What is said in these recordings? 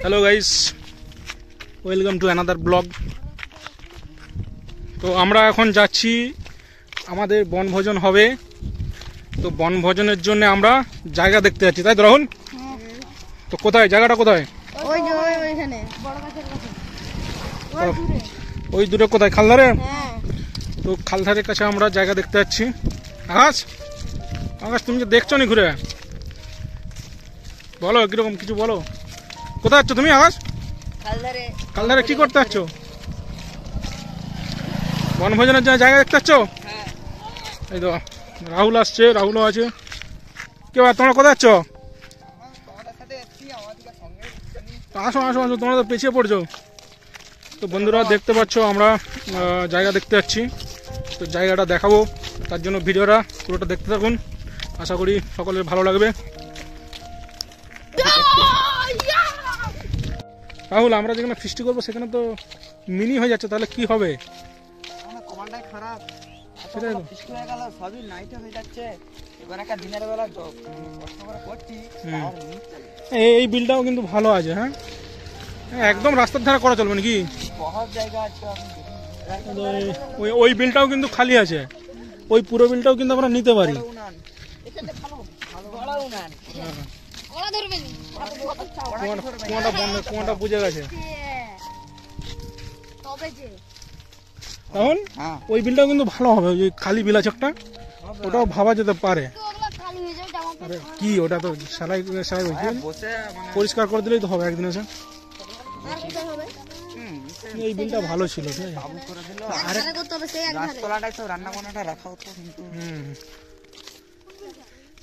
Hello guys, welcome to another blog. তো আমরা এখন যাচ্ছি, আমাদের বনভোজন হবে। তো বনভোজনের জন্য আমরা জায়গা দেখতে যাচ্ছি, তাই তো রাহুল? তো কোথায় জায়গাটা, কোথায়? ওই দূরে কোথায়? খালধারে? তো খালধারের কাছে আমরা জায়গা দেখতে যাচ্ছি। আকাশ, আকাশ তুমি যে দেখছো নি ঘুরে, বলো কিরকম কিছু বলো। কোথায় যাচ্ছ তুমি আকাশ? খালধারে কি করতে যাচ্ছ? বনভোজনের জন্য জায়গা দেখতে যাচ্ছ? এই তো রাহুল আসছে, রাহুলও আছে। কে ভাই, তোমরা কোথায় যাচ্ছ? আসো আসো আসো, তোমরা তো পেছিয়ে পড়ছো। তো বন্ধুরা দেখতে পাচ্ছ আমরা জায়গা দেখতে যাচ্ছি। তো জায়গাটা দেখাবো, তার জন্য ভিডিওটা পুরোটা দেখতে থাকুন। আশা করি সকলের ভালো লাগবে। রাহুল, আমরা যেখানে ফিস্টি করবো সেখানে তো মিনি হয়ে যাচ্ছে, তাহলে কি হবে? খারাপ, সেটাই তো। বৃষ্টি হয়ে গেল, সবই নাইটে হয়ে যাচ্ছে। এবার একটা দিনের বেলা কষ্ট করে করছি। এই বিলটাও কিন্তু ভালো আছে। হ্যাঁ, একদম রাস্তার ধারে করা চলবে নাকি? বহুত জায়গা আছে। ওই বিলটাও কিন্তু খালি আছে, ওই পুরো বিলটাও কিন্তু আমরা নিতে পারি। কুয়াটা বুঝে গেছে এখন। ওই বিলটাও কিন্তু ভালো হবে, ওই খালি বিল আছে একটা, ওটাও ভাবা যেতে পারে। আরে কি, ওটা তো সারাই সারাই পরিষ্কার করে দিলেই তো হবে একদিন এসে। এই বিলটা ভালো ছিল, ঠিক আছে।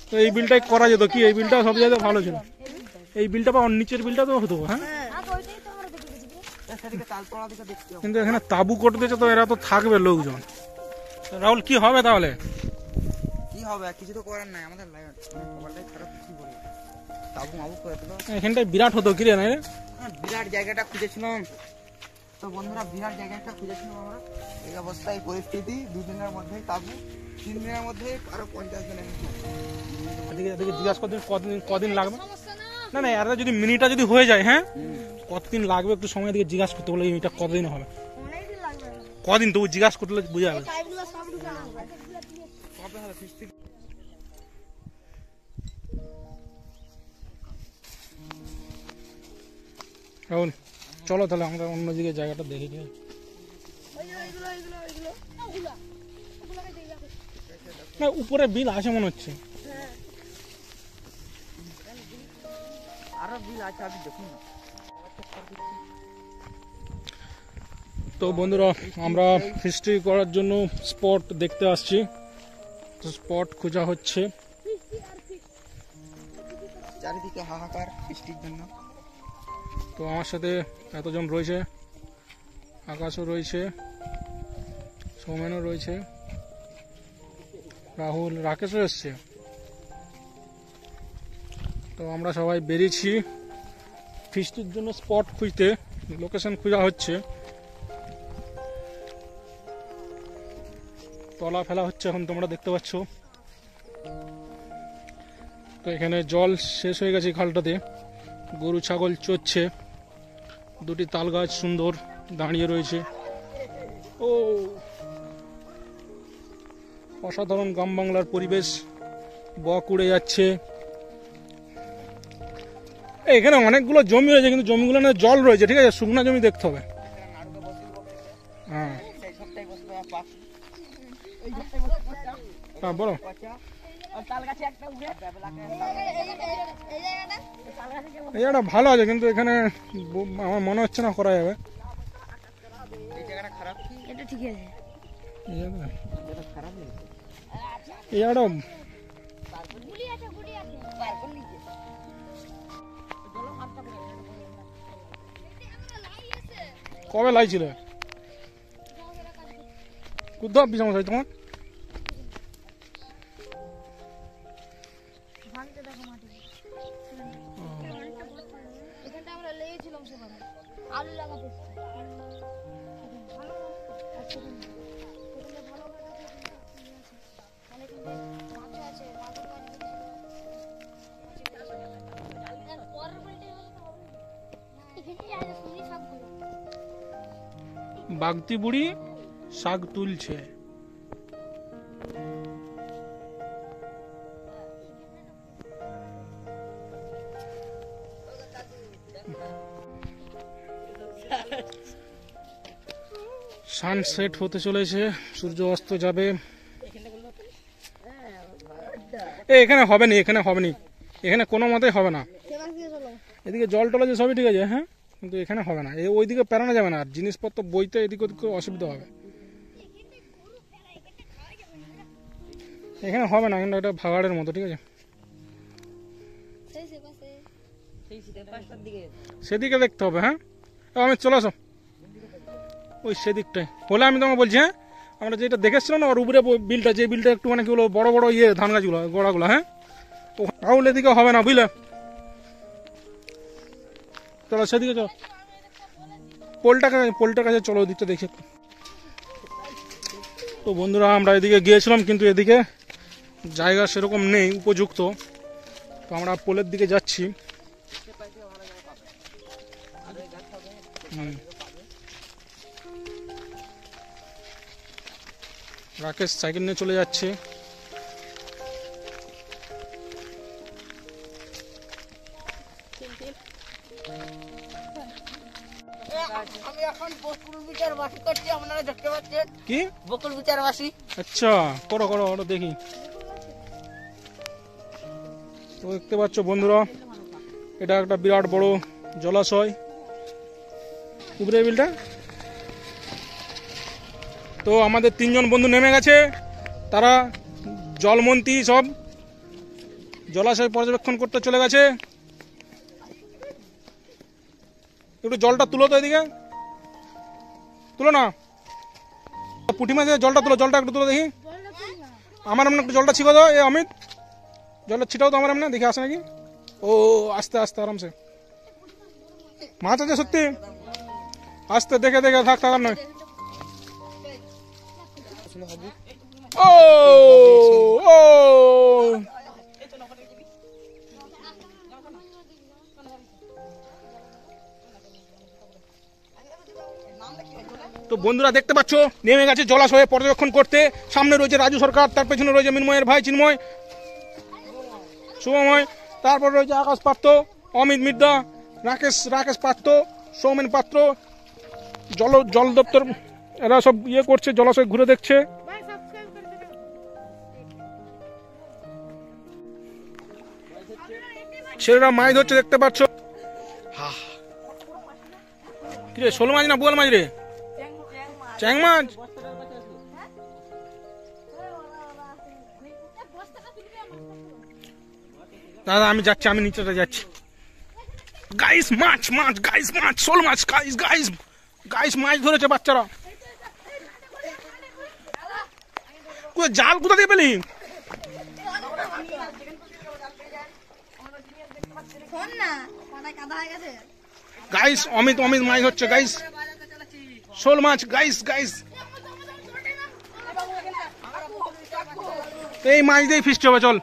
তো এই বিলটাই করা যেত কি, এই বিলটা সব জায়গায় ভালো ছিল। এই বিলটা বা নিচের বিলটা তো হতো। হ্যাঁ, কিন্তু এখানে তাবু করতে দিয়েছে, তো এরা তো থাকবে লোকজন। রাহুল কি হবে তাহলে? কি হবে, কিছু তো করার নাই, আমাদের খারাপ। কি বলবো, তাবু মাবু করে দিল। এখানটায় বিরাট হতো কি রে? না রে, বিরাট জায়গাটা খুঁজেছিলাম তো বন্ধুরা, বিরাট জায়গাটা খুঁজেছিলাম আমরা। এই অবস্থা, এই পরিস্থিতি, 2 দিনের মধ্যেই তাবু, 3 দিনের মধ্যে আরো 50 জনের। এদিকে জিজ্ঞাসা করতে কদিন লাগবে? না না, এরা যদি মিনিটা যদি হয়ে যায়, হ্যাঁ, কতদিন লাগবে একটু সময় দিকে জিজ্ঞাসা করতে বলে। এটা কতদিন হবে, কদিন তবু জিজ্ঞাসা করতে বুঝা যাবে। রাহুল চলো তাহলে আমরা অন্যদিকে জায়গাটা দেখে নিই। না, উপরে বিল আছে মনে হচ্ছে। আরো বিল আছে, আমি দেখুন না। তো বন্ধুরা, আমরা ফিস্টি করার জন্য স্পট দেখতে আসছি। তো স্পট খোঁজা হচ্ছে, চারিদিকে হাহাকার ফিস্টির জন্য। তো আমার সাথে এতজন রয়েছে, আকাশও রয়েছে, সৌমেনও রয়েছে, রাহুল, রাকেশও এসছে। তো আমরা সবাই বেরিয়েছি ফিস্টির জন্য স্পট খুঁজতে, লোকেশন খোঁজা হচ্ছে। তলা ফেলা হচ্ছে এখন, তোমরা দেখতে পাচ্ছ। তো এখানে জল শেষ হয়ে গেছে খালটাতে, গরু ছাগল চড়ছে, 2টি তাল গাছ সুন্দর দাঁড়িয়ে রয়েছে। ও অসাধারণ গ্রাম বাংলার পরিবেশ, বক উড়ে যাচ্ছে। এখানে অনেকগুলো জমি রয়েছে, কিন্তু জমিগুলো না জল রয়েছে, ঠিক আছে, শুকনা জমি দেখতে হবে। হ্যাঁ হ্যাঁ, বলো। এই জায়গাটা ভালো আছে, কিন্তু এখানে আমার মনে হচ্ছে না করা যাবে। এই জায়গাটা কবে লাইছিল? কোথাও বিছামশাই তোমার? আলু লাগাতে ভালো বাগদি বুড়ি শাক তুলছে। সানসেট হতে চলেছে, সূর্য অস্ত যাবে। এখানে হবে না, এখানে হবে না, এখানে কোনো মতেই হবে না। এদিকে জল টল আছে সবই ঠিক আছে, হ্যাঁ, কিন্তু এখানে হবে না। ওইদিকে পেরানো যাবে না, আর জিনিসপত্র বইতে এদিক ওদিক অসুবিধা হবে। এখানে হবে না, কিন্তু এটা ভাগাড়ের মতো, ঠিক আছে। সেদিকে দেখতে হবে, হ্যাঁ। আমি চলে আসো ওই সেদিকটাই হলে আমি তোমাকে বলছি, হ্যাঁ। আমরা যেটা দেখেছিলাম না ওর উপরে বিলটা, যে বিলটা একটু মানে কি বলো বড় বড় ইয়ে ধান গাছগুলো গোড়াগুলো, হ্যাঁ, রাহুল এদিকে হবে না, বুঝলে। চলো সেদিকে চলো, পোলটার কাছে চলো, ওদিকটা দেখি। তো বন্ধুরা আমরা এদিকে গিয়েছিলাম, কিন্তু এদিকে জায়গা সেরকম নেই উপযুক্ত, তো আমরা পোলের দিকে যাচ্ছি। রাকেশ সাইকেল নিয়ে চলে যাচ্ছে। আমি এখন বকুল বিচার বাসী করছি, আপনারা দেখতে পাচ্ছেন কি বকুল বিচার বাসী। আচ্ছা, করো করো, ওটা দেখি। তো দেখতে পাচ্ছ বন্ধুরা, এটা একটা বিরাট বড় জলাশয়, উপরে বিলটা। তো আমাদের 3 জন বন্ধু নেমে গেছে, তারা জলমন্ত্রী সব জলাশয় পর্যবেক্ষণ করতে চলে গেছে। একটু জলটা তুলো তো, এদিকে তুলো না, পুঁটি মাছের জলটা তুলো, জলটা একটু তুলো দেখি। আমার এমন একটু জলটা ছিকো দাও, এ অমিত জলটা ছিটাও তো আমার এমনি দেখে আসে নাকি। ও আস্তে আস্তে আরামসে, মাছ আছে সত্যি, আস্তে দেখে দেখে থাক, থাকার নয়। ও ও তো বন্ধুরা দেখতে পাচ্ছ নেমে গেছে জলাশয়ে পর্যবেক্ষণ করতে। সামনে রয়েছে রাজু সরকার, তার পেছনে রয়েছে মিনময়ের ভাই চিন্ময়, শুভময়, তারপর রয়েছে আকাশ পাত্র, অমিত মিদ্দা, রাকেশ পাত্র, সৌমেন পাত্র, জল দপ্তর, এরা সব ইয়ে করছে, জলাশয় ঘুরে দেখছে। ছেলেরা মাছ ধরছে দেখতে পাচ্ছ। কিরে শোল মাছ না বোয়াল মাছ রে? চ্যাং মাছ। দাদা আমি যাচ্ছি, আমি নিচেটা যাচ্ছি। গাইস মাছ মাছ, গাইস মাছ, শোল মাছ, গাইস গাইস গাইস মাছ ধরেছে বাচ্চারা। জাল কোথা দিয়ে পেলি? গাইস অমিত মাছ হচ্ছে গাইস, শোল মাছ গাইস গাইস। এই মাছ দিয়ে ফিস্ট হবে, চল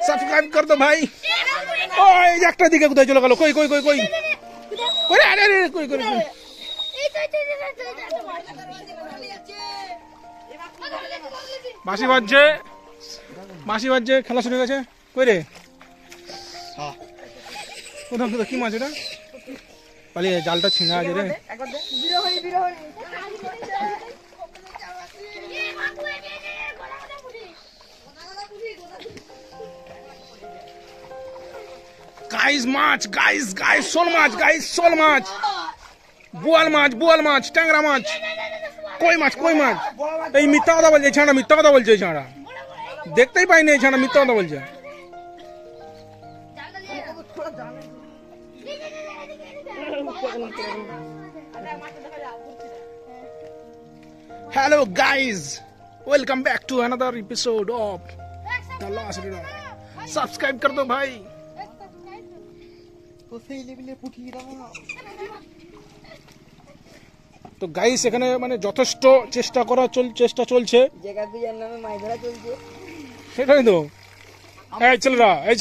সাবস্ক্রাইব কর তো ভাই। ওই একটা দিকে কোথায় চলে গেল? কই কই কই কই কই রে? আরে কই কই কই বাঁশি বাজছে, বাঁশি বাজছে, খেলা শুরু হয়ে গেছে। কই রে কোথাও কোথাও কি মাছ এটা? পালিয়ে জালটা ছিঙা আছে রে। গাইস মাছ, গাইস গাইস শোল মাছ, গাইস শোল মাছ, বোয়াল মাছ, ট্যাংরা মাছ, কই মাছ, কই মাছ। এই মিথ্যা কথা বলছে, এই ছাড়া মিথ্যা কথা বলছে, এই ছাড়া দেখতেই পাইনি, এই ছাড়া মিথ্যা কথা বলছে। Hello guys, welcome back to another episode of The Last Riddle. Subscribe कर दो भाई। তো গাইস এখানে মানে যথেষ্ট চেষ্টা চলছে, সেটাই তো। এই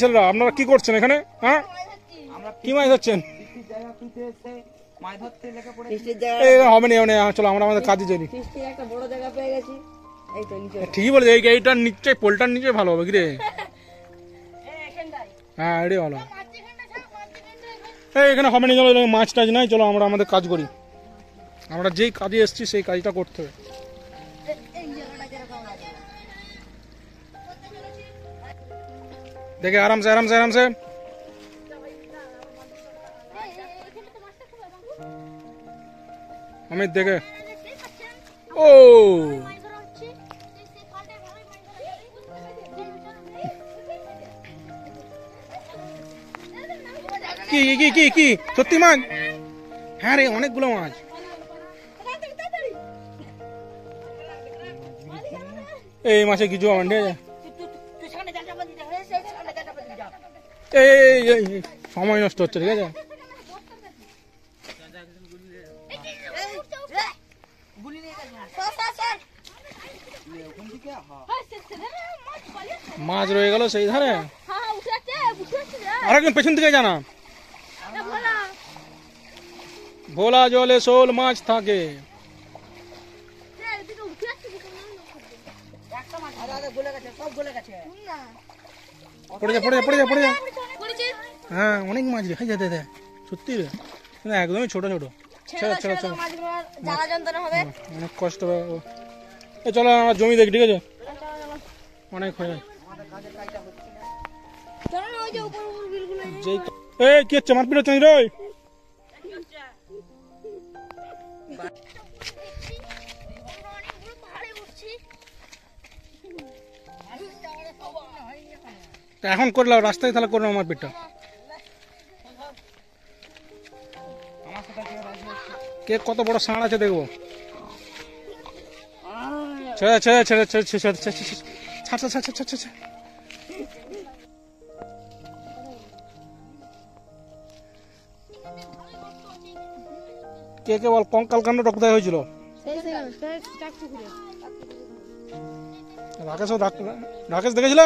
ছেলেরা আপনারা কি করছেন এখানে? হ্যাঁ কি মাছ ধরছেন? মাছ ধরতে লেখা পড়ে ফিস্টের জায়গা এই হবে না হবে না, চলো আমরা আমাদের কাজে চলি। ফিস্টের একটা বড় জায়গা পেয়ে গেছি। এই তো নিচে ঠিকই বলেছে, এই এইটার নিচে পোলটার নিচে ভালো হবে কি রে? হ্যাঁ এটাই ভালো। এই এখানে হবে না, চলো মাছ টাছ নাই, চলো আমরা আমাদের কাজ করি। আমরা যেই কাজে এসেছি সেই কাজটা করতে হবে। দেখে আরামসে আরামসে আরামসে। অমিত দেখে, ও কি কি কি কি সত্যি মাছ? হ্যাঁ রে, অনেকগুলো মাছ। এই মাছে কিছু আমার নেই। এই এই, এই, সময় নষ্ট হচ্ছে, ঠিক আছে? মাছ রয়ে গেল সেই ধারে, আর একজন পেছন থেকে জানা। ভোলা জলে শোল মাছ থাকে। পড়ে যা পড়ে যা পড়ে যা পড়ে যা। হ্যাঁ অনেক মাছ রে, যেতে দে সত্যি রে, না একদমই ছোট ছোট। ছেড়ে ছেড়ে ছেড়ে, অনেক কষ্ট হবে। চলো আমরা জমি দেখি, ঠিক আছে? অনেক হয়ে এই কি হচ্ছে, মারপিট হচ্ছে রে? এখন করলাম রাস্তায়, তাহলে করলাম মারপিটটা। কে কত বড় ষাঁড় আছে দেখবো। ছেড়ে ছেড়ে ছেড়ে ছেড়ে ছেড়ে ছেড়ে ছাড় ছাড় ছাড় ছাড় ছাড়। কে কে বল কঙ্কাল কাণ্ডটা কোথায় হয়েছিল? রাকেশও রাকেশ দেখেছিল?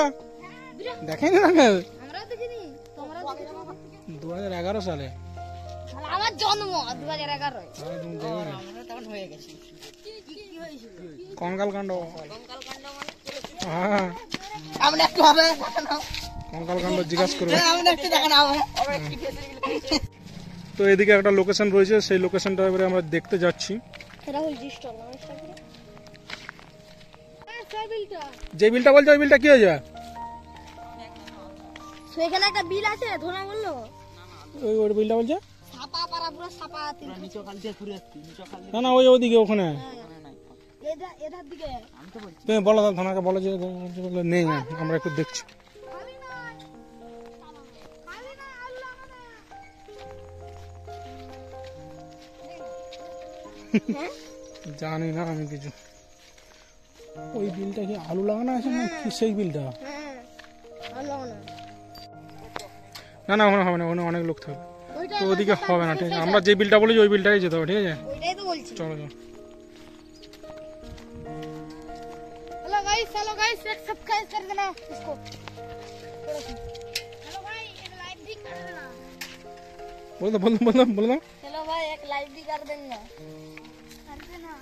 দেখেনি রাকেশ? 2011 সালে আমার জন্ম 2011 কঙ্কাল কাণ্ড। হ্যাঁ আমরা একটু হবে কঙ্কাল কাণ্ড জিজ্ঞাসা করবে। আমরা একটু দেখানো হবে। তো এদিকে একটা লোকেশন রয়েছে, সেই লোকেশনটা এবারে আমরা দেখতে যাচ্ছি। যে বিলটা বলছে ওই বিলটা কি হয়ে যায়? সেখানে একটা বিল আছে, ধরা বললো ওই বিলটা বলছে সাপা পারা, পুরো সাপা। নিচে খাল দিয়ে ঘুরে আসছি, নিচে খাল না না, ওই ওদিকে ওখানে এধার দিকে তুমি বলো, থানাকে বলো যে নেই, না আমরা একটু দেখছি। জানি না আমি কিছু। ওই বিলটা কি আলু লাগানো আছে না কি সেই বিলটা? না না ওখানে হবে না, ওখানে অনেক লোক থাকবে, তো ওদিকে হবে না। ঠিক আছে, আমরা যে বিলটা বলেছি ওই বিলটাই যেতে হবে, ঠিক আছে? ওইটাই তো বলছি। চলো চলো। हेलो गाइस एक सब्सक्राइब कर देना इसको। हेलो भाई एक लाइक भी कर देना। बोल दो बोल दो बोल दो बोल दो। चलो भाई एक लाइक भी कर देना। कर देना।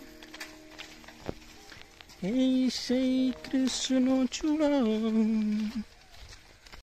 এই সেই কৃষ্ণ চূড়া